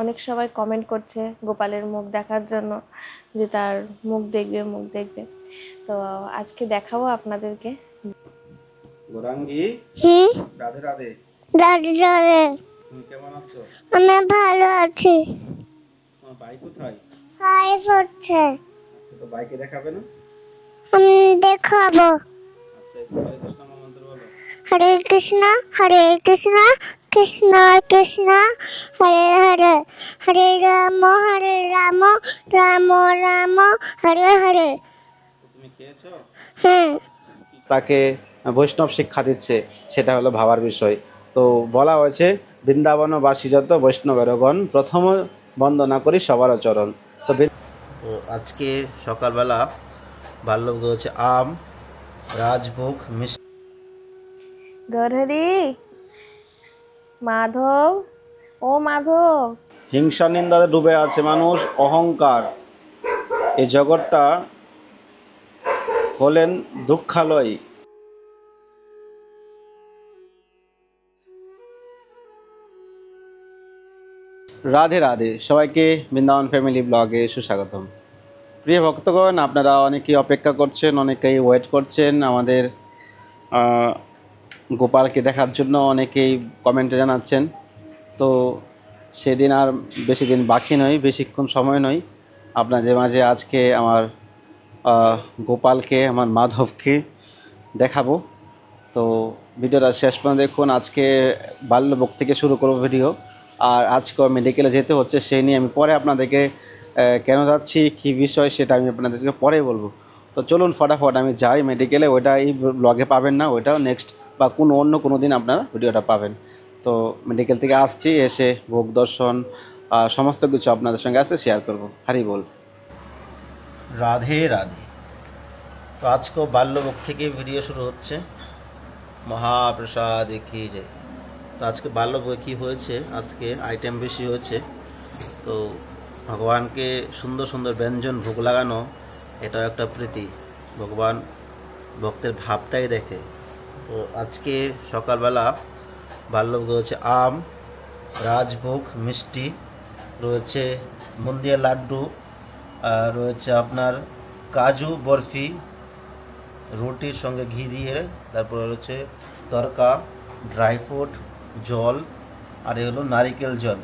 অনেক সবাই কমেন্ট করছে গোপালের মুখ দেখার জন্য, যে তার মুখ দেখবে। তো আজকে দেখাবো আপনাদেরকে। গৌরাঙ্গী, হুম, রাধে রাধে। রাধে রাধে। তুমি কেমন আছো? আমি ভালো আছি। তোমার ভাই কোথায়? হাইস হচ্ছে। আচ্ছা, তো ভাইকে দেখাবে না? আমি দেখাবো। আচ্ছা, একটু হরে কৃষ্ণ মহামন্ত্র বলো। হরে কৃষ্ণ, হরে কৃষ্ণ, কৃষ্ণ কৃষ্ণ, হরে হরে, হরে রাম, রাম রাম, হরে হরে। তো তুমি খেয়েছো? হ্যাঁ। তাকে বৈষ্ণব শিক্ষা দিচ্ছে, সেটা হলো ভাবার বিষয়। তো বলা হয়েছে, বৃন্দাবনবাসী যত বৈষ্ণবেরগণ প্রথম বন্দনা করি সবার চরণ। তো আজকে সকালবেলা বাল্যভোগ হচ্ছে আম, রাজভোগ, মিষ্টি। গৌরহরি, মাধব, ও মাধব। হিংসা নিন্দাতে ডুবে আছে মানুষ, অহংকার। এই জগৎটা হলেন দুঃখালয়। রাধে রাধে, সবাইকে বৃন্দাবন ফ্যামিলি ব্লগে সুস্বাগতম। প্রিয় ভক্তগণ, আপনারা অনেকেই অপেক্ষা করছেন, অনেকেই ওয়েট করছেন আমাদের গোপালকে দেখার জন্য, অনেকেই কমেন্টে জানাচ্ছেন। তো সেদিন আর বেশি দিন বাকি নয়, বেশিক্ষণ সময় নয়। আপনাদের মাঝে আজকে আমার গোপালকে, আমার মাধবকে দেখাবো। তো ভিডিওটা শেষ পর্যন্ত দেখুন। আজকে বাল্যভোগ থেকে শুরু করবো ভিডিও। আর আজকে মেডিকেলে যেতে হচ্ছে, সেই নিয়ে আমি পরে আপনাদেরকে কেন যাচ্ছি, কী বিষয়, সেটা আমি আপনাদেরকে পরে বলবো। তো চলুন ফটাফট আমি যাই মেডিকেলে। ওইটা এই ব্লগে পাবেন না, ওইটাও নেক্সট বা অন্য কোনো দিন আপনারা ভিডিওটা পাবেন। তো মেডিকেল থেকে আসছি, এসে ভোগ দর্শন সমস্ত কিছু আপনাদের সঙ্গে আসে শেয়ার করবো। হারি বল। রাধে রাধে। তো আজকেও বাল্যভোগ থেকে ভিডিও শুরু হচ্ছে। মহাপ্রসাদ কি যায়। তো আজকে বাল্যভোগে কী হয়েছে, আজকে আইটেম বেশি হয়েছে। তো ভগবানকে সুন্দর সুন্দর ব্যঞ্জন ভোগ লাগানো, এটাও একটা প্রীতি। ভগবান ভক্তের ভাবটাই দেখে। তো আজকে সকালবেলা বাল্যভোগে হচ্ছে আম, রাজভোগ, মিষ্টি রয়েছে, বুন্দিয়া লাড্ডু, আর রয়েছে আপনার কাজু বরফি, রুটির সঙ্গে ঘি দিয়ে, তারপরে রয়েছে তরকা, ড্রাই ফ্রুট, জল, আর এ হলো নারিকেল জল।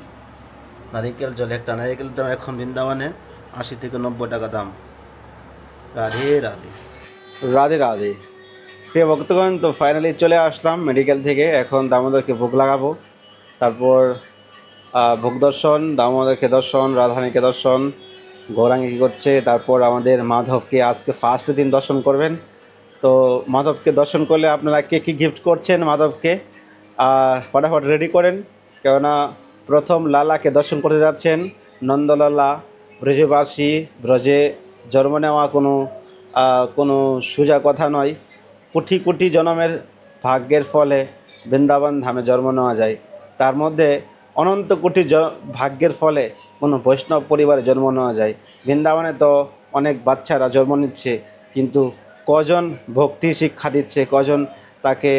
নারিকেল জল, একটা নারিকেলের দাম এখন বৃন্দাবনে 80 থেকে 90 টাকা দাম। রাধে রাধে। রাধে রাধে। প্রিয় ভক্তগণ, তো ফাইনালি চলে আসলাম মেডিকেল থেকে। এখন দামোদরকে ভোগ লাগাবো, তারপর ভোগ দর্শন, দামোদরকে দর্শন, রাধারানীকে দর্শন, গৌরাঙ্গী করছে, তারপর আমাদের মাধবকে আজকে ফার্স্ট দিন দর্শন করবেন। তো মাধবকে দর্শন করলে আপনারা কে কী গিফট করছেন মাধবকে ফটাফট রেডি করেন, কেননা প্রথম লালাকে দর্শন করতে যাচ্ছেন। নন্দলালা ব্রজবাসী, ব্রজে জন্ম নেওয়া কোনো সোজা কথা নয়। কোটি কোটি জন্মের ভাগ্যের ফলে বৃন্দাবন ধামে জন্ম নেওয়া যায়। তার মধ্যে অনন্ত কোটি ভাগ্যের ফলে কোনো বৈষ্ণব পরিবারে জন্ম নেওয়া যায়। বৃন্দাবনে তো অনেক বাচ্চারা জন্ম নিচ্ছে, কিন্তু কজন ভক্তি শিক্ষা দিচ্ছে, কজন তাকে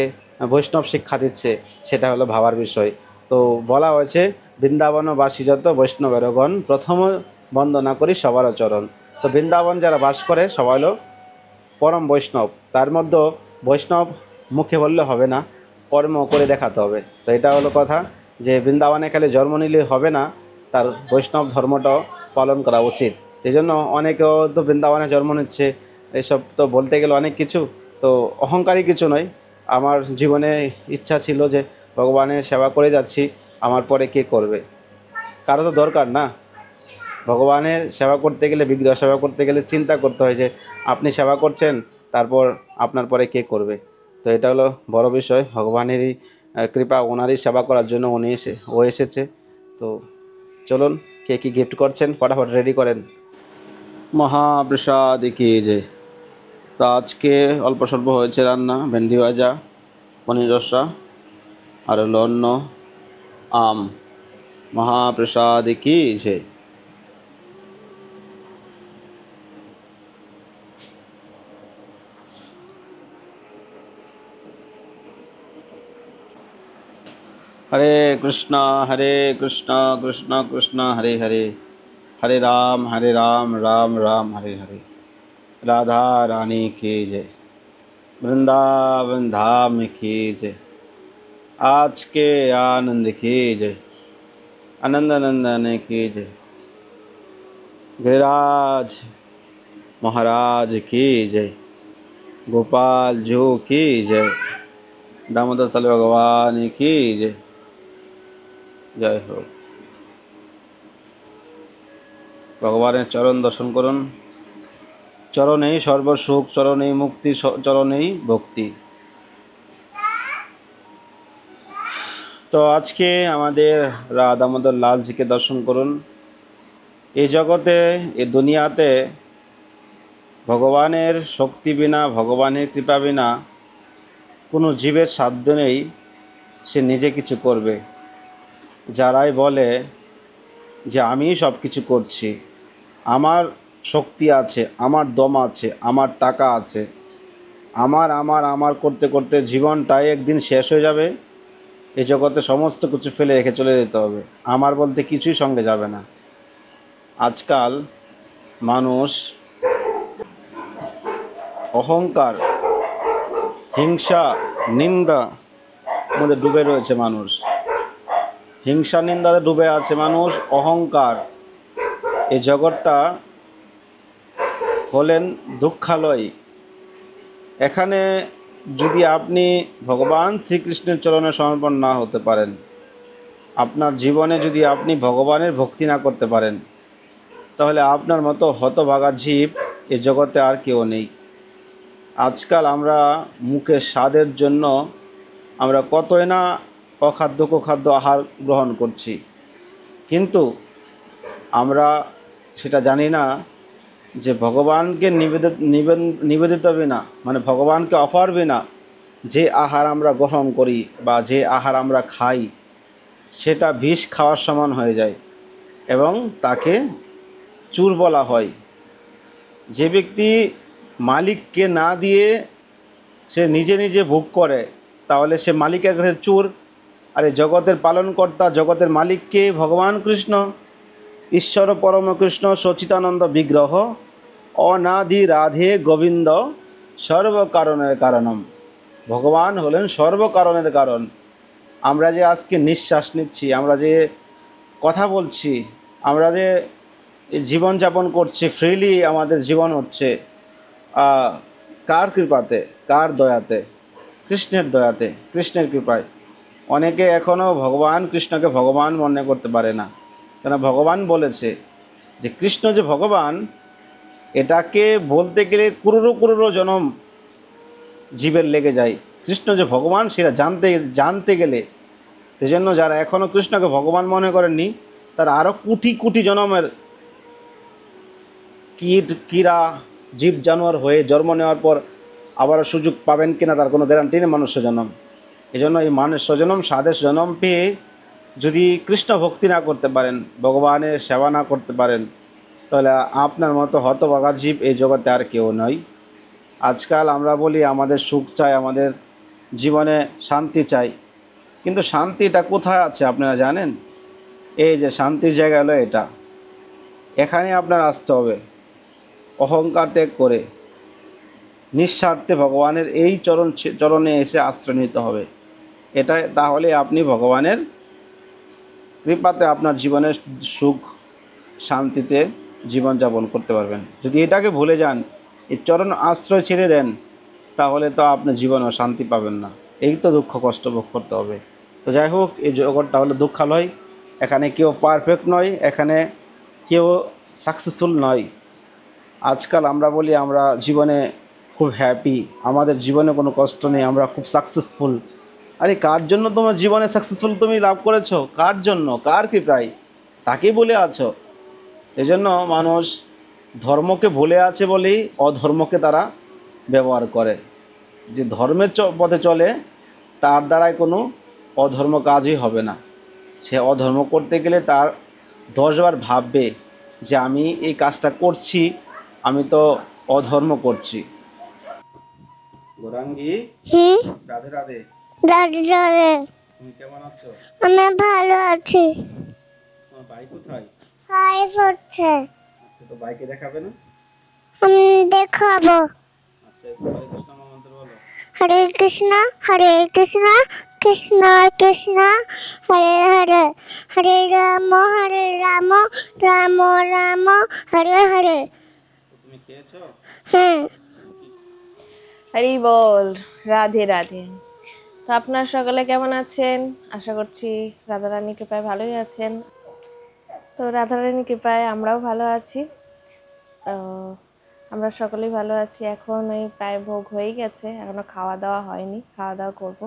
বৈষ্ণব শিক্ষা দিচ্ছে, সেটা হলো ভাবার বিষয়। তো বলা হয়েছে, বৃন্দাবনবাসী যত বৈষ্ণবেরগণ প্রথম বন্দনা করি সবার চরণ। তো বৃন্দাবন যারা বাস করে সবাই হলো পরম বৈষ্ণব। তার মধ্যে বৈষ্ণব মুখে বললে হবে না, কর্ম করে দেখাতে হবে। তো এটা হলো কথা, যে বৃন্দাবনে খালি জন্ম নিলে হবে না, তার বৈষ্ণব ধর্মটাও পালন করা উচিত। সেই জন্য অনেকেও তো বৃন্দাবনে জন্ম নিচ্ছে, এসব তো বলতে গেলে অনেক কিছু। তো অহংকারী কিছু নয়, আমার জীবনে ইচ্ছা ছিল যে ভগবানের সেবা করে যাচ্ছি, আমার পরে কে করবে, কারো তো দরকার না। ভগবানের সেবা করতে গেলে, বিগ্রহ সেবা করতে গেলে চিন্তা করতে হয় যে আপনি সেবা করছেন, তারপর আপনার পরে কে করবে। তো এটা হলো বড় বিষয়। ভগবানেরই কৃপা, ওনারই সেবা করার জন্য ও এসেছে। তো চলুন, কে কী গিফট করছেন ফটাফট রেডি করেন। মহাপ্রসাদ কি যে। তো আজকে অল্প স্বল্প হয়েছে রান্না, ভেন্ডি ভাজা, পনির রসা, আর হলো অন্য আম। মহাপ্রসাদ কি যে। हरे कृष्णा कृष्ण कृष्ण हरे हरे, हरे राम राम राम हरे हरे। राधा रानी की जय, वृंदावन धाम की जय, आज के आनंद की जय, आनंद नंदन की जय, गिरिराज महाराज की जय, गोपाल जो की जय, दामोदर सल भगवान की जय। जय हो। ভগবানের চরণ দর্শন করুন। চরণেই সর্বসুখ, চরণেই মুক্তি, চরণেই ভক্তি। তো আজকে আমাদের দামোদর লালজিকে দর্শন করুন। এই জগতে, এই দুনিয়াতে ভগবানের শক্তি বিনা, ভগবানের কৃপা বিনা কোনো জীবের সাধ্য নেই সে নিজে কিছু করবে। যারাই বলে যে আমি সব কিছু করছি, আমার শক্তি আছে, আমার দম আছে, আমার টাকা আছে, আমার করতে করতে জীবনটাই একদিন শেষ হয়ে যাবে। এই জগতে সমস্ত কিছু ফেলে রেখে চলে যেতে হবে, আমার বলতে কিছুই সঙ্গে যাবে না। আজকাল মানুষ অহংকার, হিংসা, নিন্দা মধ্যে ডুবে রয়েছে। মানুষ হিংসা নিন্দাতে ডুবে আছে, মানুষ অহংকার। এই জগৎটা হলেন দুঃখালয়। এখানে যদি আপনি ভগবান শ্রীকৃষ্ণের চরণে সমর্পণ না হতে পারেন, আপনার জীবনে যদি আপনি ভগবানের ভক্তি না করতে পারেন, তাহলে আপনার মতো হতভাগা জীব এ জগতে আর কেউ নেই। আজকাল আমরা মুখের স্বাদের জন্য আমরা কতই না অখাদ্য কুখাদ্য আহার গ্রহণ করছি, কিন্তু আমরা সেটা জানি না যে ভগবানকে নিবেদিত বিনা, মানে ভগবানকে অফার বিনা যে আহার আমরা গ্রহণ করি বা যে আহার আমরা খাই, সেটা বিষ খাওয়ার সমান হয়ে যায় এবং তাকে চুর বলা হয়। যে ব্যক্তি মালিককে না দিয়ে সে নিজে নিজে ভোগ করে, তাহলে সে মালিকের কাছে চুর। আর এই জগতের পালনকর্তা, জগতের মালিককে ভগবান কৃষ্ণ, ঈশ্বর পরম কৃষ্ণ সচিতানন্দ বিগ্রহ, অনাদি রাধে গোবিন্দ, সর্বকারণের কারণম। ভগবান হলেন সর্বকারণের কারণ। আমরা যে আজকে নিঃশ্বাস নিচ্ছি, আমরা যে কথা বলছি, আমরা যে জীবনযাপন করছি, ফ্রিলি আমাদের জীবন হচ্ছে, কার কৃপাতে, কার দয়াতে? কৃষ্ণের দয়াতে, কৃষ্ণের কৃপায়। অনেকে এখনও ভগবান কৃষ্ণকে ভগবান মনে করতে পারে না, কেন ভগবান বলেছে যে কৃষ্ণ যে ভগবান, এটাকে বলতে গেলে কুরুরো জনম জীবের লেগে যায়। কৃষ্ণ যে ভগবান সেটা জানতে গেলে, সেজন্য যারা এখনও কৃষ্ণকে ভগবান মনে করেননি, তারা আরও কোটি কোটি জনমের কীট কীরা জীব জানোয়ার হয়ে জন্ম নেওয়ার পর আবারও সুযোগ পাবেন কিনা তার কোনো গ্যারান্টি নেই মনুষ্য জন্ম। এই জন্য এই মানুষ্য জন্ম, স্বাদেশ জন্ম পেয়ে যদি কৃষ্ণ ভক্তি না করতে পারেন, ভগবানের সেবা না করতে পারেন, তাহলে আপনার মতো হতভাগা জীব এই জগতে আর কেউ নয়। আজকাল আমরা বলি আমাদের সুখ চাই, আমাদের জীবনে শান্তি চাই, কিন্তু শান্তিটা কোথায় আছে আপনারা জানেন? এই যে শান্তির জায়গা হলো এটা, এখানে আপনার আসতে হবে। অহংকার ত্যাগ করে নিঃস্বার্থে ভগবানের এই চরণে এসে আশ্রয় নিতে হবে। এটাই, তাহলে আপনি ভগবানের কৃপাতে আপনার জীবনের সুখ শান্তিতে জীবনযাপন করতে পারবেন। যদি এটাকে ভুলে যান, এই চরণ আশ্রয় ছেড়ে দেন, তাহলে তো আপনি জীবনেও শান্তি পাবেন না। এই তো দুঃখ কষ্ট ভোগ করতে হবে। তো যাই হোক, এই জগৎটা হলো দুঃখালয়। এখানে কেউ পারফেক্ট নয়, এখানে কেউ সাকসেসফুল নয়। আজকাল আমরা বলি আমরা জীবনে খুব হ্যাপি, আমাদের জীবনে কোনো কষ্ট নেই, আমরা খুব সাকসেসফুল। আরে কার জন্য তোমার জীবনে সাকসেসফুল তুমি লাভ করেছো? কার জন্য? কার কৃপায়? তাকেই বলে আছো। এজন্য মানুষ ধর্মকে ভুলে আছে বলেই অধর্মকে তারা ব্যবহার করে। যে ধর্মের পথে চলে তার দ্বারাই কোনো অধর্ম কাজই হবে না। সে অধর্ম করতে গেলে তার 10 বার ভাববে যে আমি এই কাজটা করছি, আমি তো অধর্ম করছি। গৌরাঙ্গী, রাধে রাধে। রাধে রাধে। তুমি কেমন আছো? আমি ভালো আছি। তোমার ভাই কোথায়? হাই হচ্ছে। আচ্ছা, তো ভাইকে দেখাবে না? আমি দেখাবো। আচ্ছা, একটু হরে কৃষ্ণ মহামন্ত্র বলো। হরে কৃষ্ণ কৃষ্ণ কৃষ্ণ হরে হরে, হরে রাম রাম রাম হরে হরে। তো তুমি খেয়েছো? হ্যাঁ। হরি বল, রাধে রাধে। তো আপনারা সকলে কেমন আছেন? আশা করছি রাধারানীর কৃপায় ভালোই আছেন। তো রাধারানীর কৃপায় আমরাও ভালো আছি। তো আমরা সকলেই ভালো আছি। এখন ওই প্রায় ভোগ হয়ে গেছে, এখনো খাওয়া দাওয়া হয়নি, খাওয়া দাওয়া করব।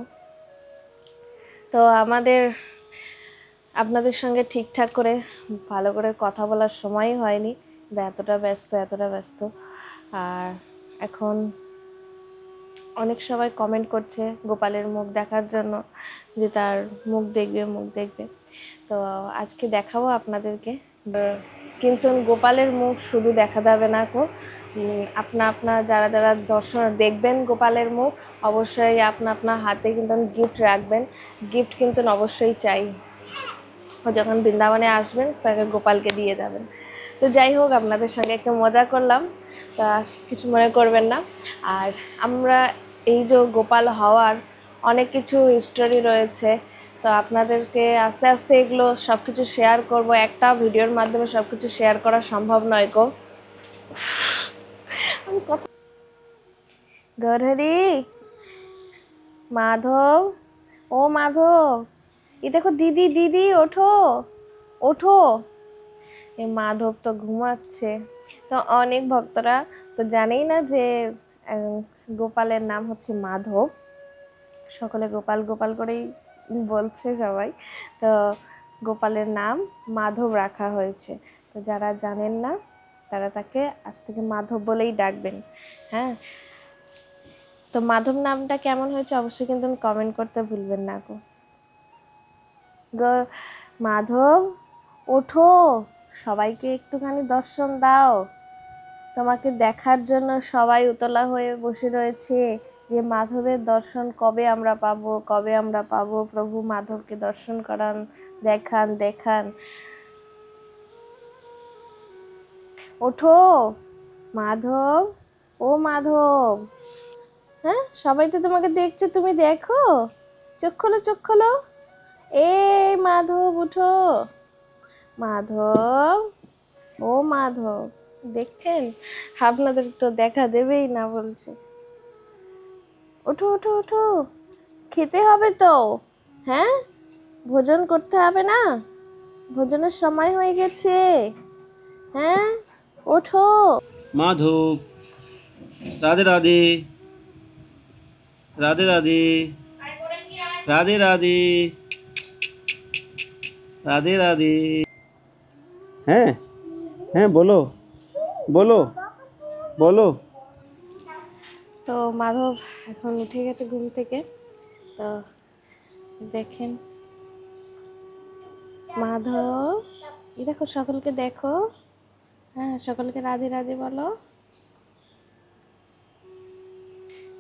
তো আপনাদের সঙ্গে ঠিকঠাক করে ভালো করে কথা বলার সময়ই হয়নি, এতটা ব্যস্ত। আর এখন অনেক সবাই কমেন্ট করছে গোপালের মুখ দেখার জন্য, যে তার মুখ দেখবে। তো আজকে দেখাবো আপনাদেরকে। কিন্তু গোপালের মুখ শুধু দেখা যাবে না গো, আপনার যারা দর্শন দেখবেন গোপালের মুখ, অবশ্যই আপনার হাতে কিন্তু গিফট রাখবেন। গিফট কিন্তু অবশ্যই চাই। যখন বৃন্দাবনে আসবেন তাকে গোপালকে দিয়ে যাবেন। তো যাই হোক, আপনাদের সঙ্গে একটু মজা করলাম, তা কিছু মনে করবেন না। আর আমরা এই যে গোপাল হওয়ার অনেক কিছু হিস্টোরি রয়েছে, তো আপনাদেরকে আস্তে আস্তে এগুলো সব কিছু শেয়ার করব। একটা ভিডিওর মাধ্যমে সব কিছু শেয়ার করা সম্ভব নয় গো। গৌরহরি, মাধব, ও মাধব, এই দেখো দিদি ওঠো। এই মাধব তো ঘুমাচ্ছে। তো অনেক ভক্তরা তো জানেই না যে গোপালের নাম হচ্ছে মাধব। সকলে গোপাল গোপাল করেই বলছে সবাই। তো গোপালের নাম মাধব রাখা হয়েছে। তো যারা জানেন না তারা তাকে আজ থেকে মাধব বলেই ডাকবেন। হ্যাঁ, তো মাধব নামটা কেমন হয়েছে অবশ্যই কিন্তু কমেন্ট করতে ভুলবেন না গো। মাধব ওঠো, সবাইকে একটুখানি দর্শন দাও। তোমাকে দেখার জন্য সবাই উতলা হয়ে বসে রয়েছে, যে মাধবের দর্শন কবে আমরা পাবো। প্রভু মাধবকে দর্শন করান, দেখান। ওঠো মাধব, ও মাধব। হ্যাঁ, সবাই তো তোমাকে দেখছে, তুমি দেখো। চোখ খোলো। এ মাধব উঠো। মাধব, ও মাধব, দেখছেন? আপনাদের তো দেখা দেবেই না বলছে। ওঠো, খেতে হবে তো। হ্যাঁ, ভোজন করতে হবে না? ভোজনের সময় হয়ে গেছে। হ্যাঁ, ওঠো। মাধব, রাধে রাধে, রাধে রাধে, রাধে রাধে, রাধে রাধে। হ্যাঁ হ্যাঁ, বলো। তো মাধব এখন উঠে গেছে ঘুম থেকে। তো দেখেন মাধব, এই দেখো, সকলকে দেখো। হ্যাঁ, সকলকে রাধে রাধে বলো,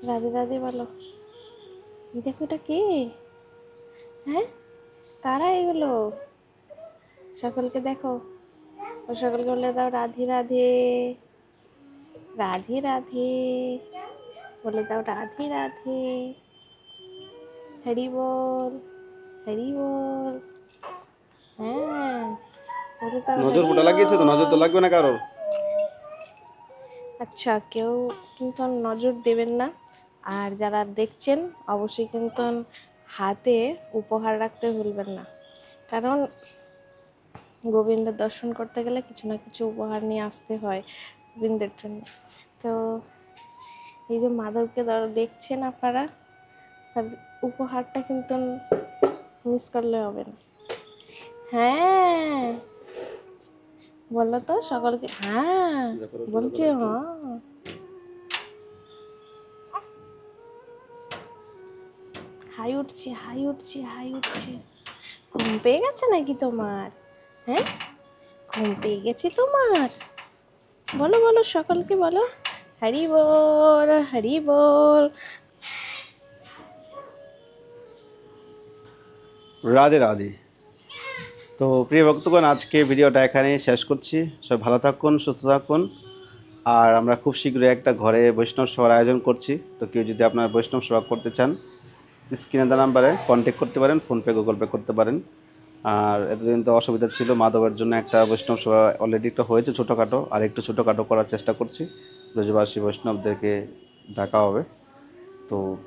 রাধে বলো। এই দেখো, এটা কে? হ্যাঁ, কারা এগুলো? সকলকে দেখো, ও সকলকে বলে দাও রাধে রাধে, বলে দাও রাধে রাধে। হরি বল। হ্যাঁ, বলে দাও নজর ফুটা লাগিয়েছে তো, নজর তো লাগবে না কারোর। আচ্ছা, কেউ কিন্তু নজর দেবেন না। আর যারা দেখছেন অবশ্যই কিন্তু হাতে উপহার রাখতে ভুলবেন না, কারণ গোবিন্দের দর্শন করতে গেলে কিছু না কিছু উপহার নিয়ে আসতে হয় গোবিন্দের জন্য। তো এই যে মাধবকে দেখছেন আপনারা, তার উপহারটা কিন্তু মিস করলে হবে না। হ্যাঁ, বললো তো সকলকে। হ্যাঁ বলছে, হ্যাঁ। হাই উঠছে। ঘুম পেয়ে গেছে নাকি তোমার? হ্যাঁ, ঘুম পেয়ে গেছে তোমার? বলো সকলকে বলো হরি বল। রাধে রাধে। তো প্রিয় ভক্তগণ, আজকে ভিডিওটা এখানেই শেষ করছি। সবাই ভালো থাকুন, সুস্থ থাকুন। আর আমরা খুব শীঘ্রই একটা ঘরে বৈষ্ণব সভার আয়োজন করছি। তো কেউ যদি আপনার বৈষ্ণব সেবা করতে চান, স্ক্রিনে দেওয়া নাম্বারে কন্ট্যাক্ট করতে পারেন, ফোনপে গুগল পে করতে পারেন। আর এতদিন তো অসুবিধা ছিল, মাধবের জন্য একটা বৈষ্ণব সেবা অলরেডি একটা হয়েছে ছোটোখাটো, আর একটু ছোটোখাটো করার চেষ্টা করছি। ব্রজবাসী বৈষ্ণবদেরকে ডাকা হবে। তো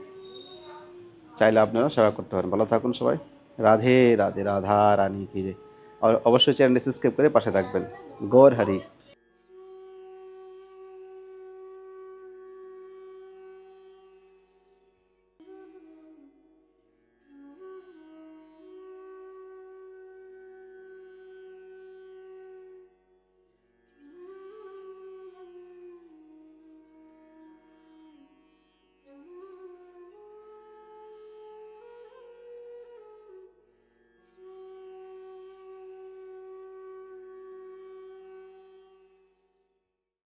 চাইলে আপনারা সেবা করতে পারেন। ভালো থাকুন সবাই। রাধে রাধে, রাধা রানী কি জয়। আর অবশ্যই চ্যানেলটি সাবস্ক্রাইব করে পাশে থাকবেন। গৌর হরি।